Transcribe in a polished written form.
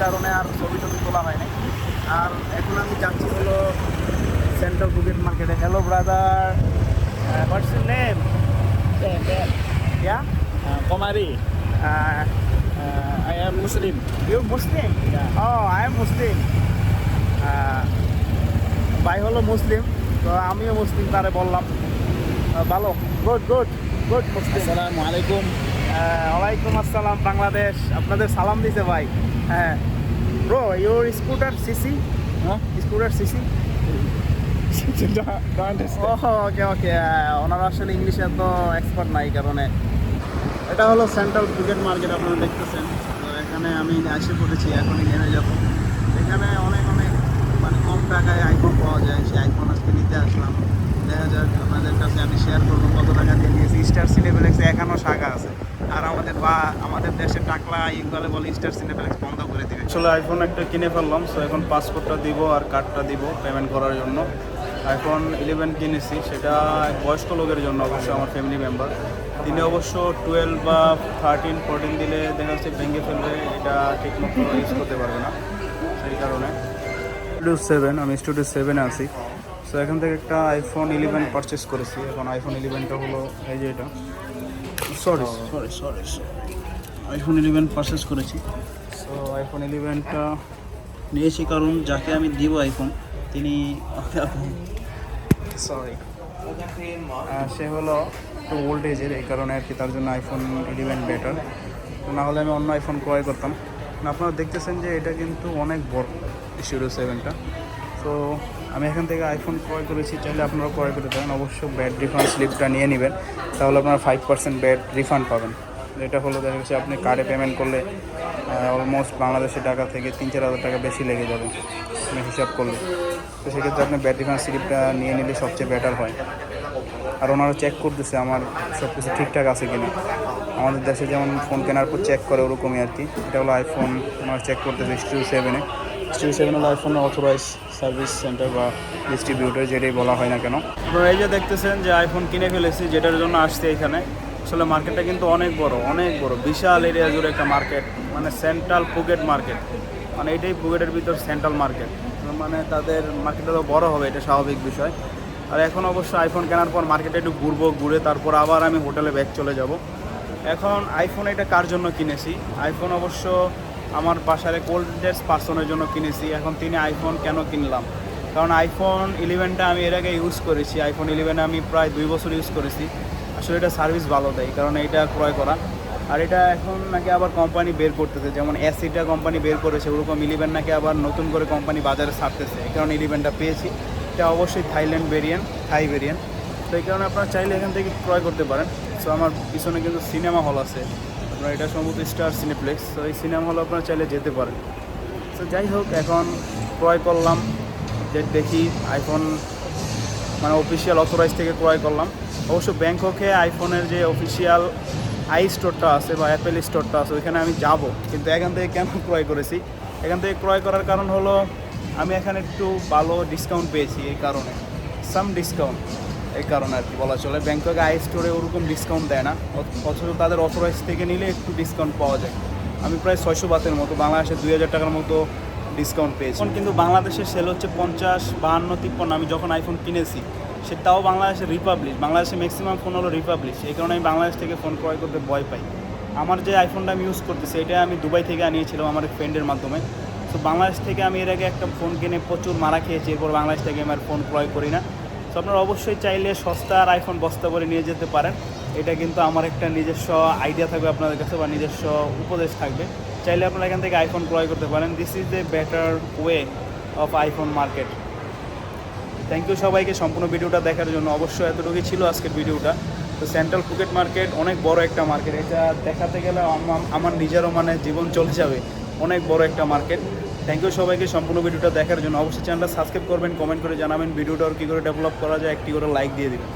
কারণে আর ছবি টবি তোলা হয় না। আর এখন আমি যাচ্ছি হলো সেন্ট্রাল পুকেট মার্কেটে। Hello brother, what's your name? Yeah, Komari. I am Muslim. You Muslim? Yeah. ও, আই এম মুসলিম। ভাই হলো মুসলিম, তো আমিও মুসলিম, তারে বললাম। ভালো, good good good Muslim. Assalamualaikum. ওয়ালাইকুম আসসালাম, বাংলাদেশ। আপনাদের সালাম দিছে ভাই। হ্যাঁ bro, your scooter CC? Huh? Scooter CC? Don't understand. ও ওকে ওকে, ওনারা আসলে ইংলিশে তো এক্সপার্ট নাই, কারণে এটা হলো সেন্ট্রাল পুকেট মার্কেট, আপনারা দেখতেছেন। তো এখানে আমি এসে পড়েছি, এখনই নেমে যাব। এখানে অনেক অনেক মানে কম টাকায় আইফোন পাওয়া যায়, সেই আইফোন আজকে নিতে আসলাম। দেখা যাক, আপনাদের কাছে আমি শেয়ার করবো কত টাকা দিয়ে নিয়েছি। স্টার সিনেপ্লেক্সে এখনও শাখা আছে, আর আমাদের দেশে টাকলা ইকবালে বলে স্টার সিনেপ্লেক্স বন্ধ করে দিবে। আসলে আইফোন একটা কিনে ফেললাম, সো এখন পাসপোর্টটা দিব আর কার্ডটা দিব পেমেন্ট করার জন্য। আইফোন 11 কিনেছি, সেটা এক বয়স্ক লোকের জন্য, অবশ্য আমার ফ্যামিলি মেম্বার। তিনি অবশ্য 12 বা 13, 14 দিলে দেখা যাচ্ছে ভেঙে ফেলবে, এটা ঠিকমতো ইউজ করতে পারবে না। সেই কারণে স্টুডিও 7, আমি স্টুডিও 7-এ আছি। সো এখান থেকে একটা আইফোন 11 পারচেস করেছি। এখন আইফোন 11টা হলো এই যে এটা, সরি আইফোন 11 পারচেস করেছি। সো আইফোন 11টা নিয়েছি কারণ যাকে আমি দিব আইফোন, তিনি সরি সে হলো একটু ওল্ড এজের, এই কারণে আর কি, তার জন্য আইফোন 11 বেটার। না হলে আমি অন্য আইফোন ক্রয় করতাম। আপনারা দেখতেছেন যে এটা কিন্তু অনেক বড় স্টুডিও 7টা। তো আমি এখান থেকে আইফোন ক্রয় করেছি, চাইলে আপনারা ক্রয় করতে পারেন। অবশ্য ব্যাড রিফান্ড স্লিপটা নিয়ে নেবেন, তাহলে আপনারা 5% ব্যাড রিফান্ড পাবেন। এটা হলো দেখা যাচ্ছে আপনি কার্ডে পেমেন্ট করলে অলমোস্ট বাংলাদেশের টাকা থেকে 3-4 হাজার টাকা বেশি লেগে যাবে আপনি হিসাব করলে। তো সেক্ষেত্রে আপনি ব্যাড রিফান্ড স্লিপটা নিয়ে নিলে সবচেয়ে বেটার হয়। আর ওনারা চেক করতেছে আমার সব কিছু ঠিকঠাক আছে কিনা। আমাদের দেশে যেমন ফোন কেনার পর চেক করে, ওরকমই আর কি। এটা হলো আইফোন, ওনারা চেক করতেছে স্টুডিও 7-এ। স্টুডিও 7 হলো আইফোনের অথরাইজ সার্ভিস সেন্টার বা ডিস্ট্রিবিউটর, যেটাই বলা হয় না কেন। আপনারা এই যে দেখতেছেন যে আইফোন কিনে ফেলেছি, যেটার জন্য আসছে এখানে। আসলে মার্কেটটা কিন্তু অনেক বড়, বিশাল এরিয়া জুড়ে একটা মার্কেট, মানে সেন্ট্রাল পুকেট মার্কেট। মানে এটাই পুকেটের ভিতর সেন্ট্রাল মার্কেট, মানে তাদের মার্কেটটা তো বড় হবে, এটা স্বাভাবিক বিষয়। আর এখন অবশ্য আইফোন কেনার পর মার্কেটে একটু ঘুরে তারপর আবার আমি হোটেলে ব্যাক চলে যাব। এখন আইফোন এটা কার জন্য কিনেছি? আইফোন অবশ্য আমার বাসার এক ওল্ডেস্ট পার্সনের জন্য কিনেছি। এখন তিনি আইফোন কেন কিনলাম? কারণ আইফোন 11টা আমি এর আগে ইউজ করেছি। আইফোন 11 আমি প্রায় 2 বছর ইউজ করেছি। আসলে এটা সার্ভিস ভালো দেয়, কারণ এটা ক্রয় করা। আর এটা এখন নাকি আবার কোম্পানি বের করতেছে, যেমন এসিটা কোম্পানি বের করেছে, ওরকম 11 নাকি আবার নতুন করে কোম্পানি বাজারে ছাড়তেছে। এই কারণে 11টা পেয়েছি। এটা অবশ্যই থাই ভেরিয়েন্ট। তো এই কারণে আপনারা চাইলে এখান থেকে ক্রয় করতে পারেন। সো আমার পিছনে কিন্তু সিনেমা হল আছে, আপনারা এটা সম্ভবত স্টার সিনেপ্লেক্স। তো এই সিনেমা হল আপনারা চাইলে যেতে পারেন। তো যাই হোক, এখন ক্রয় করলাম, যে দেখি আইফোন মানে অফিসিয়াল অথরাইজ থেকে ক্রয় করলাম। অবশ্য ব্যাংককে আইফোনের যে অফিসিয়াল স্টোরটা আছে বা অ্যাপেল স্টোরটা আছে, ওইখানে আমি যাব। কিন্তু এখান থেকে কেন ক্রয় করেছি? এখান থেকে ক্রয় করার কারণ হলো আমি এখানে একটু ভালো ডিসকাউন্ট পেয়েছি, এই কারণে ডিসকাউন্ট, এই কারণে আর কি বলা চলে। ব্যাংকক স্টোরে ওরকম ডিসকাউন্ট দেয় না, অথচ তাদের অথরাইজ থেকে নিলে একটু ডিসকাউন্ট পাওয়া যায়। আমি প্রায় 600 বাতের মতো, বাংলাদেশে 2000 টাকার মতো ডিসকাউন্ট পেয়েছি। এখন কিন্তু বাংলাদেশের সেল হচ্ছে 50, 52, 53। আমি যখন আইফোন কিনেছি সেটাও বাংলাদেশের বাংলাদেশে ম্যাক্সিমাম ফোন হলো রিপাবলিশ। এই কারণে আমি বাংলাদেশ থেকে ফোন ক্রয় করতে ভয় পাই। আমার যে আইফোনটা আমি ইউজ করতেছি, এটা আমি দুবাই থেকে আনিয়েছিলাম আমার এক ফ্রেন্ডের মাধ্যমে। তো বাংলাদেশ থেকে আমি এর আগে একটা ফোন কিনে প্রচুর মারা খেয়েছি, এরপর বাংলাদেশ থেকে আমি আর ফোন ক্রয় করি না। তো আপনারা অবশ্যই চাইলে সস্তার আইফোন বস্তা করে নিয়ে যেতে পারেন। এটা কিন্তু আমার একটা নিজস্ব আইডিয়া থাকবে আপনাদের কাছে, বা নিজস্ব উপদেশ থাকবে। চাইলে আপনারা এখান থেকে আইফোন ক্রয় করতে পারেন। This is the better way of iPhone market. Thank you সবাইকে সম্পূর্ণ ভিডিওটা দেখার জন্য। অবশ্যই এতটুকুই ছিল আজকের ভিডিওটা। তো সেন্ট্রাল পুকেট মার্কেট অনেক বড় একটা মার্কেট, এটা দেখাতে গেলে আমার নিজেরও মানে জীবন চলে যাবে। অনেক বড় একটা মার্কেট। থ্যাংক ইউ সবাইকে সম্পূর্ণ ভিডিওটা দেখার জন্য। অবশ্যই চ্যানেলটা সাবস্ক্রাইব করবেন, কমেন্ট করে জানাবেন ভিডিওটা আর কী করে ডেভেলপ করা যায়, একটি করে লাইক দিয়ে দিবেন।